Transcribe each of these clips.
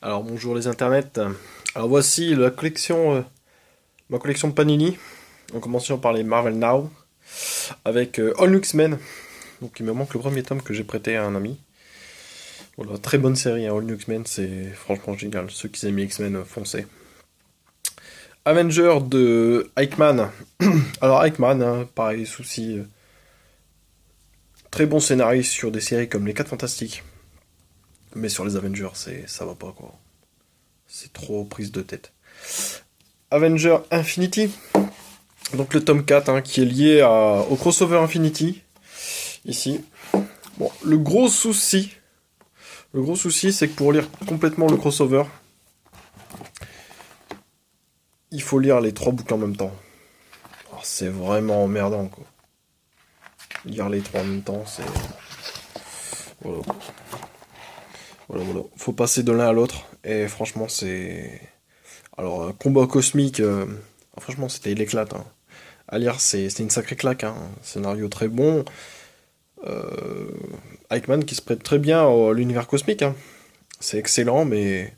Alors bonjour les internets. Alors voici la collection, ma collection Panini. En commençant par les Marvel Now avec All X-Men. Donc il me manque le premier tome que j'ai prêté à un ami. Voilà, très bonne série, hein, All X-Men, c'est franchement génial. Ceux qui aiment les X-Men, foncez. Avenger de Eichmann. Alors Eichmann, hein, pareil, souci. Très bon scénariste sur des séries comme Les 4 Fantastiques. Mais sur les Avengers, ça va pas quoi. C'est trop prise de tête. Avenger Infinity. Donc le tome 4 hein, qui est lié au crossover Infinity. Ici. Bon, le gros souci, c'est que pour lire complètement le crossover, il faut lire les 3 bouquins en même temps. Alors, c'est vraiment emmerdant quoi. Lire les 3 en même temps, c'est... Voilà. Voilà. Faut passer de l'un à l'autre. Et franchement, c'est... Alors, combat cosmique, franchement, c'était l'éclate. Hein. À lire, c'était une sacrée claque. Hein. Scénario très bon. Eichmann qui se prête très bien à l'univers cosmique. Hein. C'est excellent, mais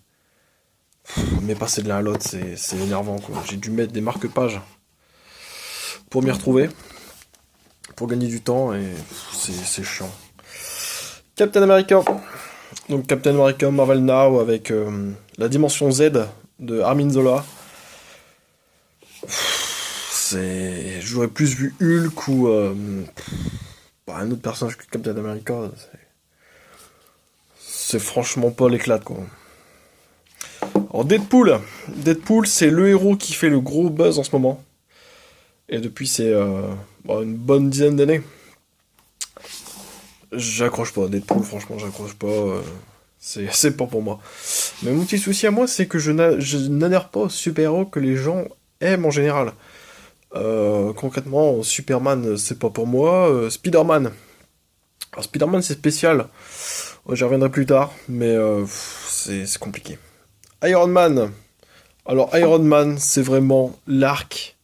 passer de l'un à l'autre, c'est énervant. Quoi. J'ai dû mettre des marque-pages pour m'y retrouver, pour gagner du temps, et c'est chiant. Captain America. Donc Captain America Marvel Now avec la dimension Z de Armin Zola. J'aurais plus vu Hulk ou un autre personnage que Captain America. C'est franchement pas l'éclate quoi. Alors Deadpool, c'est le héros qui fait le gros buzz en ce moment. Et depuis c'est une bonne dizaine d'années. J'accroche pas, Deadpool, franchement j'accroche pas. C'est pas pour moi. Mais mon petit souci à moi, c'est que je n'adhère pas aux super-héros que les gens aiment en général. Concrètement, Superman, c'est pas pour moi. Spider-Man. Alors Spider-Man, c'est spécial. J'y reviendrai plus tard, mais c'est compliqué. Iron Man. Alors Iron Man, c'est vraiment l'arc.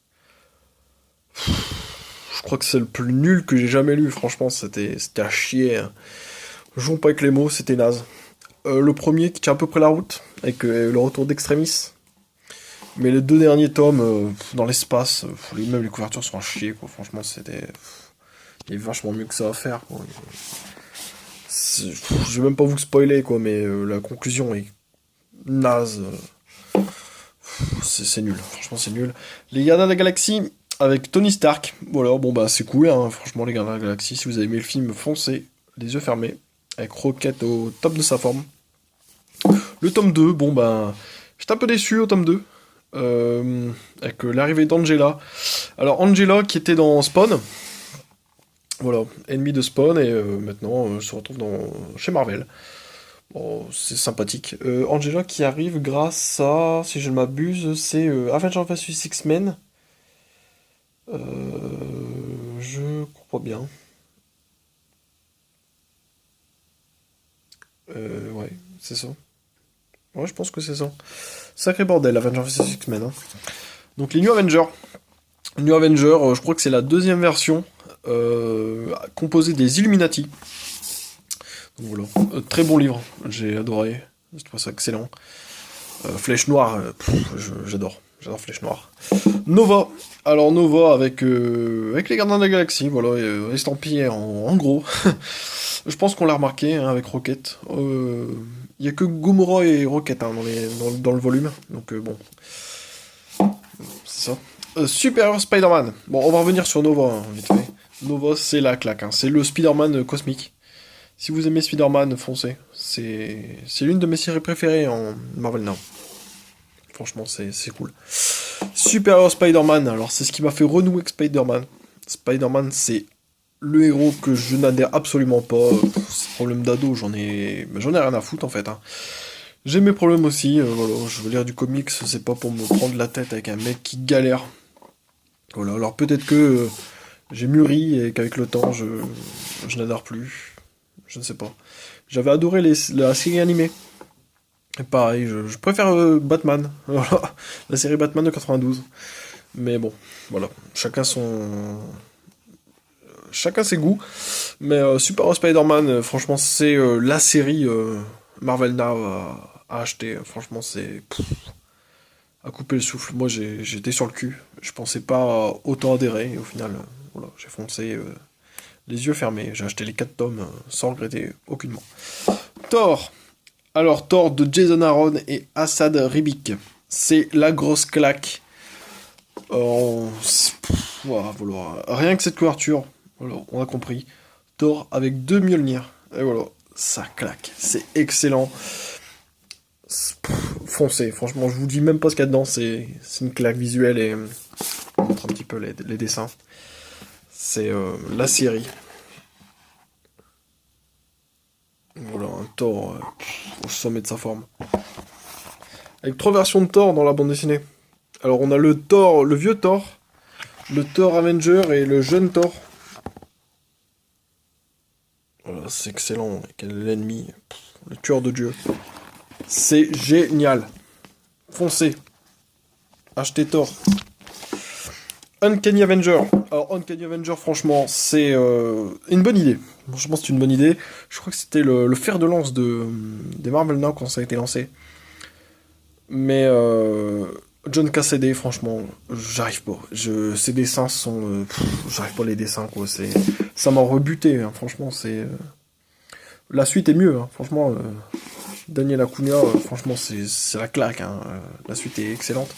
Je crois que c'est le plus nul que j'ai jamais lu. Franchement, c'était à chier. Hein. Jouons pas avec les mots, c'était naze. Le premier qui tient à peu près la route, avec le retour d'Extremis. Mais les 2 derniers tomes, dans l'espace, même les couvertures sont à chier, quoi. Franchement, c'était... Il y a vachement mieux que ça à faire, quoi. Je vais même pas vous spoiler, quoi, mais la conclusion est naze. C'est nul, franchement, c'est nul. Les Gardiens de la Galaxie, avec Tony Stark. Voilà, bon, bah, c'est cool, hein. Franchement, les Gardiens de la Galaxie, si vous avez aimé le film, foncez, les yeux fermés, avec Rocket au top de sa forme. Le tome 2, bon, bah, j'étais un peu déçu au tome 2. Avec l'arrivée d'Angela. Alors Angela qui était dans Spawn, voilà, ennemi de Spawn et maintenant se retrouve chez Marvel. Bon, c'est sympathique. Angela qui arrive grâce à, si je ne m'abuse, c'est Avengers vs X-Men. Je crois bien. Ouais, c'est ça. Ouais, je pense que c'est ça. Sacré bordel, Avengers vs X-Men. Hein. Donc les New Avengers. New Avenger, je crois que c'est la 2e version composée des Illuminati. Donc voilà, très bon livre, j'ai adoré, je trouve ça excellent. Flèche Noire, j'adore Flèche Noire. Nova, alors Nova avec les Gardiens de la Galaxie, voilà, estampillé en gros. Je pense qu'on l'a remarqué hein, avec Rocket. Il y a que Gamora et Rocket hein, dans le volume, donc bon, c'est ça. Superior Spider-Man. Bon, on va revenir sur Nova, hein, vite fait. Nova, c'est la claque, hein. C'est le Spider-Man cosmique. Si vous aimez Spider-Man, foncez. C'est l'une de mes séries préférées en Marvel Now. Franchement, c'est cool. Superior Spider-Man, alors c'est ce qui m'a fait renouer avec Spider-Man. Spider-Man, c'est le héros que je n'adhère absolument pas. C'est problème d'ado, j'en ai rien à foutre en fait. Hein. J'ai mes problèmes aussi, voilà, je veux lire du comics, c'est pas pour me prendre la tête avec un mec qui galère. Voilà, alors peut-être que j'ai mûri et qu'avec le temps, je n'adore plus. Je ne sais pas. J'avais adoré la série animée. Et pareil, je préfère Batman. Voilà, la série Batman de 92. Mais bon, voilà. Chacun ses goûts. Mais Super Spider-Man, franchement, c'est la série Marvel Now à acheter. Franchement, c'est à couper le souffle. Moi, j'étais sur le cul. Je pensais pas autant adhérer. Et au final, voilà, j'ai foncé les yeux fermés. J'ai acheté les 4 tomes sans regretter aucunement. Thor. Alors, Thor de Jason Aaron et Assad Ribic. C'est la grosse claque. Voilà, voilà. Rien que cette couverture, voilà, on a compris. Thor avec 2 Mjolnir. Et voilà, ça claque. C'est excellent. Foncez, franchement, je vous dis même pas ce qu'il y a dedans. C'est une claque visuelle et on montre un petit peu les dessins. C'est la série. Voilà, un Thor au sommet de sa forme. Avec 3 versions de Thor dans la bande dessinée. Alors on a le Thor, le vieux Thor, le Thor Avenger et le jeune Thor. Voilà, c'est excellent. Quel est l'ennemi, le tueur de Dieu. C'est génial. Foncez. Achetez Thor. Uncanny Avenger. Alors Uncanny Avenger, franchement, c'est une bonne idée. Franchement, c'est une bonne idée. Je crois que c'était le fer de lance des Marvel Now quand ça a été lancé. Mais John Cassaday, franchement, j'arrive pas. Ces dessins sont... j'arrive pas les dessins, quoi. Ça m'a rebuté, hein. Franchement, c'est... La suite est mieux, hein. Franchement. Daniel Acuna, franchement, c'est la claque, hein. La suite est excellente.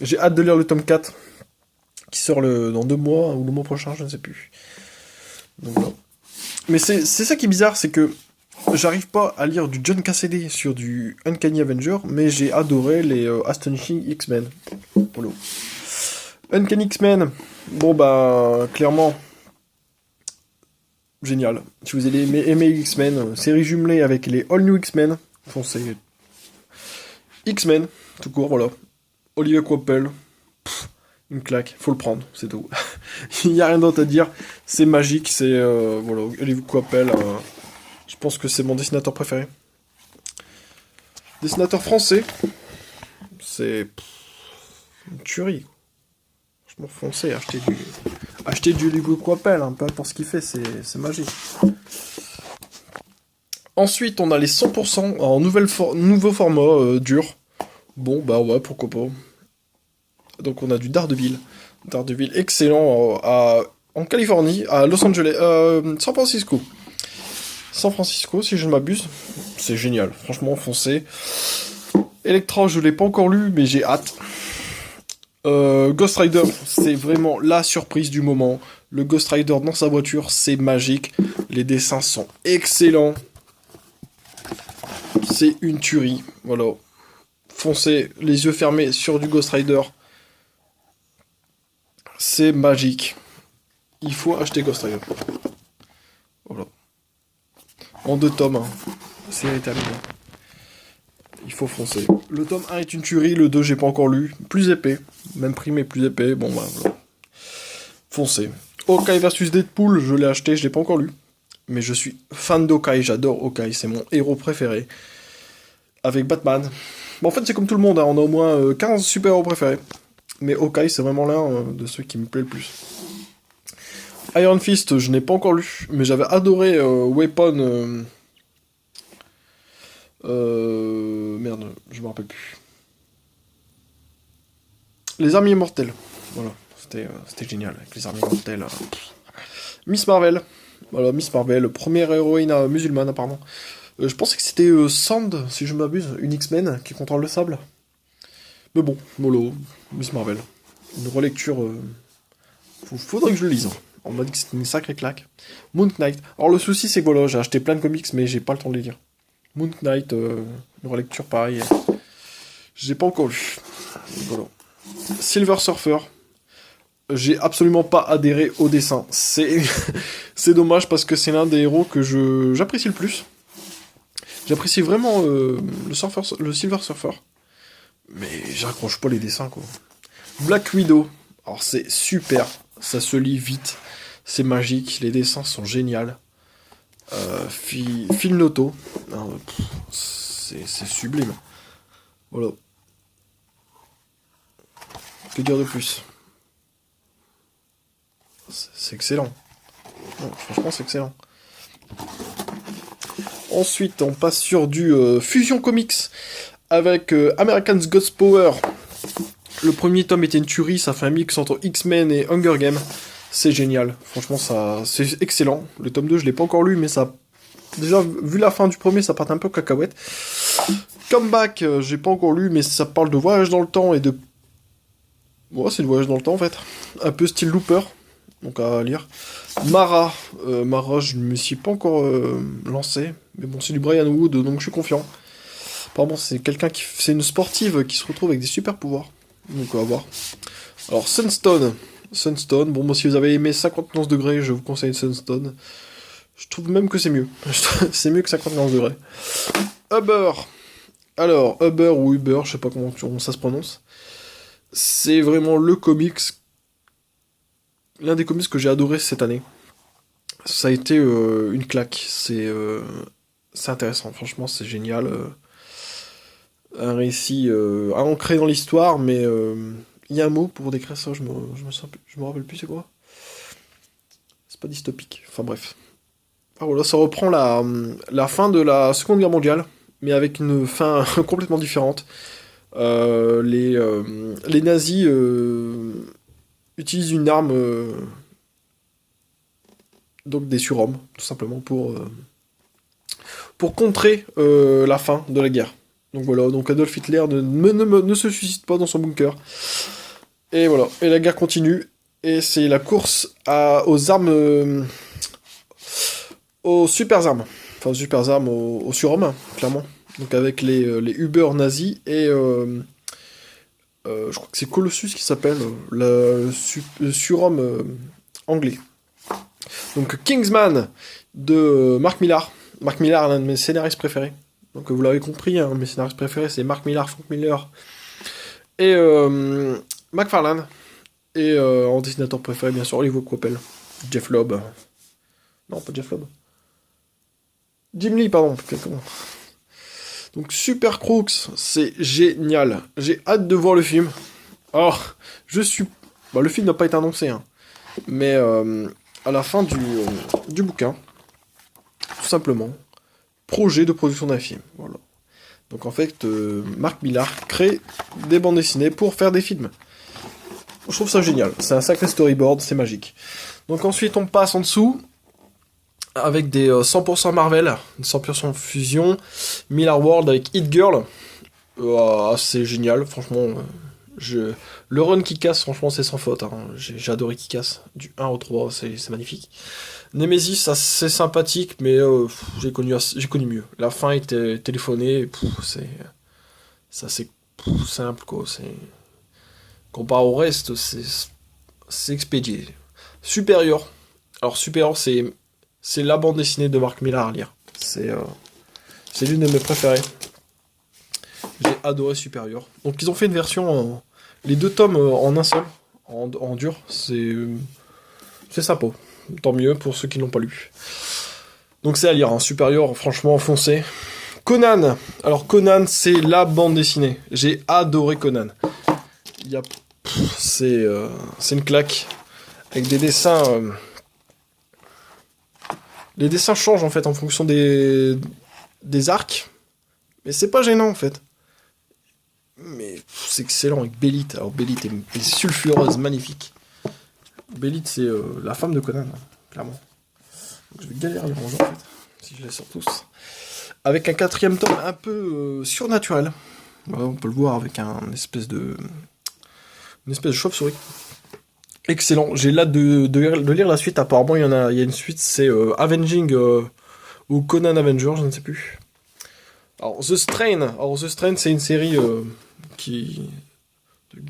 J'ai hâte de lire le tome 4, qui sort dans 2 mois, ou le mois prochain, je ne sais plus. Donc, voilà. Mais c'est ça qui est bizarre, c'est que j'arrive pas à lire du John Cassaday sur du Uncanny Avenger, mais j'ai adoré les Astonishing X-Men. Voilà. Uncanny X-Men, bon bah, clairement, génial. Si vous avez aimé X-Men, série jumelée avec les All New X-Men, foncez. X-Men, tout court, voilà. Olivier Coipel, une claque, faut le prendre, c'est tout. Il n'y a rien d'autre à dire, c'est magique, c'est... voilà, Olivier Coipel, je pense que c'est mon dessinateur préféré. Dessinateur français, c'est... une tuerie. Franchement, foncez, achetez du Olivier Coipel, hein, peu importe ce qu'il fait, c'est magique. Ensuite, on a les 100% en nouveau format dur. Bon, bah ouais, pourquoi pas. Donc on a du Daredevil. Daredevil excellent en Californie, à Los Angeles, San Francisco. San Francisco, si je ne m'abuse. C'est génial, franchement, foncez. Electra, je l'ai pas encore lu, mais j'ai hâte. Ghost Rider, c'est vraiment la surprise du moment. Le Ghost Rider dans sa voiture, c'est magique. Les dessins sont excellents. C'est une tuerie, voilà. Foncez, les yeux fermés sur du Ghost Rider. C'est magique. Il faut acheter Ghost Rider. Voilà. En 2 tomes, hein. C'est terminé. Il faut foncer. Le tome 1 est une tuerie, le 2 j'ai pas encore lu. Plus épais. Même prix mais plus épais. Bon bah voilà. Foncez. Hawkeye vs Deadpool, je l'ai acheté, je l'ai pas encore lu. Mais je suis fan d'Hawkeye, j'adore Hawkeye, c'est mon héros préféré. Avec Batman. Bon, en fait, c'est comme tout le monde, hein. On a au moins 15 super-héros préférés. Mais Hawkeye, c'est vraiment l'un de ceux qui me plaît le plus. Iron Fist, je n'ai pas encore lu, mais j'avais adoré Weapon... merde, je me rappelle plus. Les Armes Immortelles. Voilà, c'était génial, avec les Armes Immortelles. Miss Marvel. Voilà, Miss Marvel, première héroïne musulmane, apparemment. Je pensais que c'était Sand, si je m'abuse, une X-Men qui contrôle le sable. Mais bon, mollo, Miss Marvel. Une relecture... faudrait que je le lise. On m'a dit que c'était une sacrée claque. Moon Knight. Alors le souci, c'est que voilà, j'ai acheté plein de comics, mais j'ai pas le temps de les lire. Moon Knight, une relecture pareil. J'ai pas encore lu. Voilà. Silver Surfer. J'ai absolument pas adhéré au dessin. C'est dommage parce que c'est l'un des héros que j'apprécie le plus. J'apprécie vraiment le Silver Surfer. Mais j'accroche pas les dessins, quoi. Black Widow. Alors c'est super. Ça se lit vite. C'est magique. Les dessins sont géniaux. Phil Noto. C'est sublime. Voilà. Que dire de plus? C'est excellent. Non, franchement, c'est excellent. Ensuite, on passe sur du Fusion Comics avec American's God's Power. Le premier tome était une tuerie, ça fait un mix entre X-Men et Hunger Games. C'est génial, franchement, c'est excellent. Le tome 2, je l'ai pas encore lu, mais ça... Déjà, vu la fin du premier, ça part un peu cacahuète. Comeback, j'ai pas encore lu, mais ça parle de voyage dans le temps et de... Ouais, c'est le voyage dans le temps, en fait. Un peu style Looper, donc à lire. Mara, je ne me suis pas encore lancé. Mais bon, c'est du Brian Wood, donc je suis confiant. Apparemment, c'est c'est une sportive qui se retrouve avec des super pouvoirs. Donc on va voir. Alors, Sunstone, bon, moi, si vous avez aimé 51 degrés, je vous conseille Sunstone. Je trouve même que c'est mieux. C'est mieux que 51 degrés. Uber. Alors, Uber ou Uber, je sais pas comment ça se prononce. C'est vraiment l'un des comics que j'ai adoré cette année. Ça a été une claque. C'est intéressant, franchement, c'est génial. Un récit ancré dans l'histoire, mais il y a un mot pour décrire ça, je me rappelle plus c'est quoi. C'est pas dystopique, enfin bref. Ah voilà, ça reprend la fin de la Seconde Guerre mondiale, mais avec une fin complètement différente. Les nazis utilisent une arme, donc des surhommes, tout simplement, pour contrer la fin de la guerre. Donc voilà, donc Adolf Hitler ne se suicide pas dans son bunker. Et voilà, et la guerre continue, et c'est la course aux armes... aux super armes. Enfin, aux super armes, aux surhommes, clairement. Donc avec les Uber nazis, et je crois que c'est Colossus qui s'appelle, le surhomme anglais. Donc Kingsman, de Mark Millar. Mark Millar, l'un de mes scénaristes préférés. Donc vous l'avez compris, hein, mes scénaristes préférés, c'est Mark Millar, Frank Miller et McFarlane. Et en dessinateur préféré, bien sûr, Oliver Coipel. Jeff Loeb. Non, pas Jeff Loeb. Jim Lee, pardon. Donc Super Crooks, c'est génial. J'ai hâte de voir le film. Alors, le film n'a pas été annoncé, hein. Mais à la fin du bouquin, tout simplement, projet de production d'un film. Voilà. Donc en fait, Mark Millar crée des bandes dessinées pour faire des films. Je trouve ça génial. C'est un sacré storyboard, c'est magique. Donc ensuite, on passe en dessous avec des 100% Marvel, 100% fusion, Millar World avec Hit Girl. C'est génial, franchement. Le run qui casse, franchement, c'est sans faute. Hein. J'ai adoré qui casse. Du 1 au 3, c'est magnifique. Nemesis, c'est sympathique, mais j'ai connu mieux. La fin était téléphonée, c'est assez simple, quoi. Comparé au reste, c'est expédié. Supérieur. Alors, Supérieur, c'est la bande dessinée de Mark Millar à lire. C'est l'une de mes préférées. J'ai adoré Supérieur. Donc, ils ont fait une version, les 2 tomes en un seul, en dur. C'est sympa. Tant mieux pour ceux qui n'ont pas lu. Donc c'est à lire, hein. Supérieur, franchement, foncez. Conan. Alors Conan, c'est la bande dessinée. J'ai adoré Conan. C'est une claque. Avec des dessins... Les dessins changent en fait en fonction des arcs. Mais c'est pas gênant en fait. Mais c'est excellent avec Bélite. Alors Bélite est sulfureuse, magnifique. Bélite, c'est la femme de Conan, clairement. Donc, je vais galérer à les ranger, en fait, si je les sors tous. Avec un 4e tome un peu surnaturel. Voilà, on peut le voir avec une espèce de chauve-souris. Excellent. J'ai hâte de lire la suite. Apparemment, il y a une suite, c'est Avenging ou Conan Avenger, je ne sais plus. Alors, The Strain, c'est une série de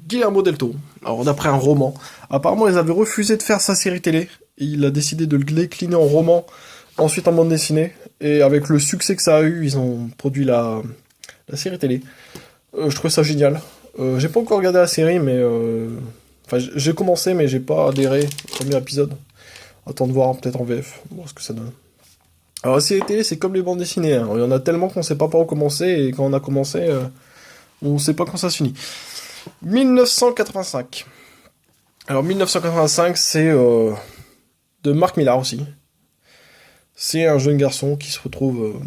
Guillermo del Toro. Alors, d'après un roman. Apparemment, ils avaient refusé de faire sa série télé. Et il a décidé de le décliner en roman, ensuite en bande dessinée. Et avec le succès que ça a eu, ils ont produit la série télé. Je trouve ça génial. J'ai pas encore regardé la série, mais... Enfin, j'ai commencé, mais j'ai pas adhéré au premier épisode. Attends de voir, peut-être en VF, voir ce que ça donne. Alors, la série télé, c'est comme les bandes dessinées. Hein. Il y en a tellement qu'on sait pas par où commencer, et quand on a commencé, on sait pas quand ça se finit. 1985. Alors, 1985, c'est de Mark Millar aussi. C'est un jeune garçon qui se retrouve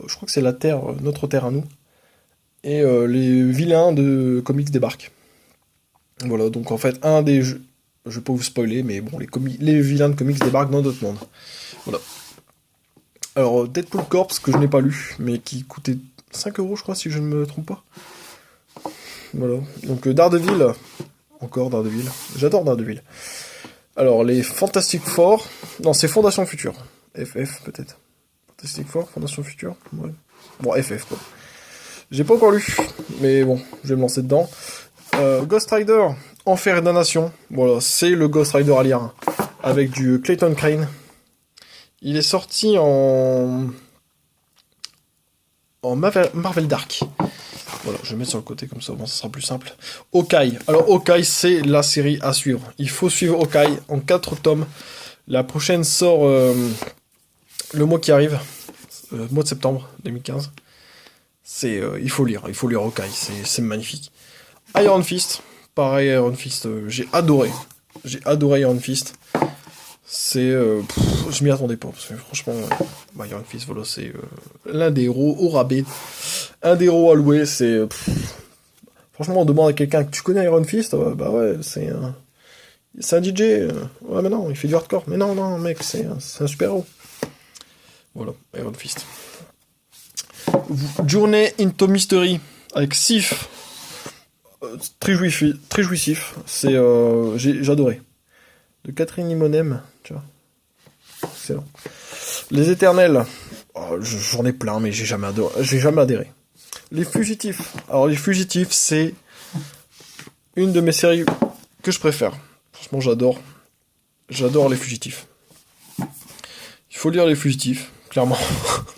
je crois que c'est la Terre, notre Terre à nous. Et les vilains de comics débarquent. Voilà, donc en fait, un des jeux... Je vais pas vous spoiler, mais bon, les vilains de comics débarquent dans d'autres mondes. Voilà. Alors, Deadpool Corps, que je n'ai pas lu, mais qui coûtait 5 euros, je crois, si je ne me trompe pas. Voilà. Donc, Daredevil. Encore Daredevil. J'adore Daredevil. Alors, les Fantastic Four. Non, c'est Fondation Future. FF, peut-être. Fantastic Four, Fondation Future. Ouais. Bon, FF, quoi. J'ai pas encore lu, mais bon, je vais me lancer dedans. Ghost Rider, Enfer et Damnation. Voilà, c'est le Ghost Rider à lire. Avec du Clayton Crane. Il est sorti en Marvel Dark. Voilà, je vais mettre sur le côté comme ça, bon, ça sera plus simple. Hawkeye. Alors, Hawkeye, c'est la série à suivre. Il faut suivre Hawkeye en 4 tomes. La prochaine sort le mois qui arrive, mois de septembre 2015. Il faut lire Hawkeye, c'est magnifique. Iron Fist, pareil, Iron Fist, j'ai adoré Iron Fist. Je m'y attendais pas, parce que franchement, Iron Fist, voilà, c'est l'un des héros au rabais, un des héros à louer, franchement, on demande à quelqu'un que tu connais Iron Fist, bah ouais, c'est un DJ, ouais mais non, il fait du hardcore, mais non, mec, c'est un super héros. Voilà, Iron Fist. Journey into Mystery, avec Sif, très jouissif, j'ai adoré. De Catherine Limonem, tu vois. Excellent. Les Éternels, j'en ai plein, mais j'ai jamais adhéré. Les Fugitifs. Alors, les Fugitifs, c'est une de mes séries que je préfère. Franchement, j'adore les Fugitifs. Il faut lire les Fugitifs, clairement.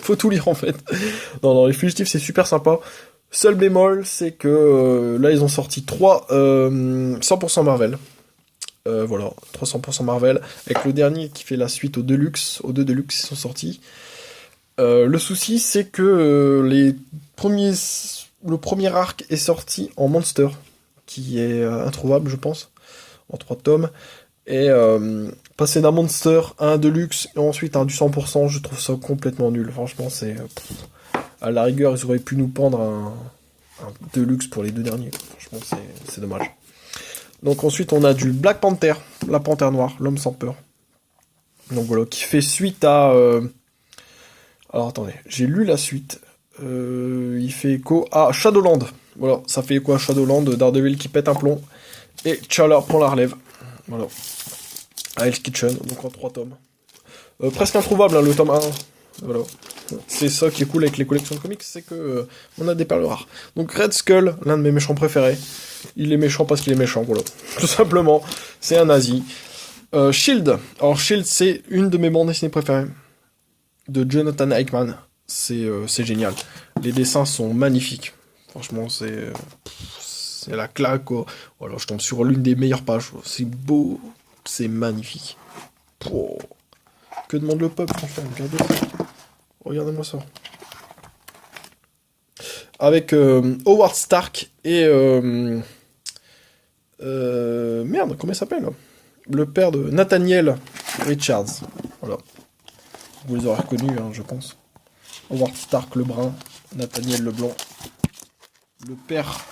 Faut tout lire, en fait. Non, les Fugitifs, c'est super sympa. Seul bémol, c'est que là, ils ont sorti 3 100% Marvel. Voilà, 300% Marvel, avec le dernier qui fait la suite aux deux Deluxe qui sont sortis. Le souci, c'est que le premier arc est sorti en Monster, qui est introuvable, je pense, en 3 tomes. Et passer d'un Monster à un Deluxe, et ensuite à un du 100%, je trouve ça complètement nul. Franchement, à la rigueur, ils auraient pu nous pendre un Deluxe pour les 2 derniers. Franchement, c'est dommage. Donc ensuite on a du Black Panther, la Panthère Noire, l'homme sans peur. Donc voilà, qui fait suite à... Alors attendez, j'ai lu la suite. Il fait écho à Shadowland. Voilà, ça fait écho à Shadowland, Daredevil qui pète un plomb. Et T'Challa prend la relève. Voilà. À Hell's Kitchen, donc en 3 tomes. Presque introuvable, hein, le tome 1. Voilà. C'est ça qui est cool avec les collections de comics, c'est que on a des perles rares. Donc Red Skull, l'un de mes méchants préférés. Il est méchant parce qu'il est méchant, voilà. Tout simplement, c'est un nazi. Shield. Alors Shield, c'est une de mes bandes dessinées préférées. De Jonathan Hickman. C'est génial. Les dessins sont magnifiques. Franchement, c'est la claque, quoi. Voilà, je tombe sur l'une des meilleures pages. C'est beau, c'est magnifique. Oh. Que demande le peuple, franchement, regardez-moi ça. Avec Howard Stark et... merde, comment il s'appelle? Le père de Nathaniel Richards. Voilà. Vous les aurez reconnus, hein, je pense. Howard Stark le brun, Nathaniel le blanc. Le père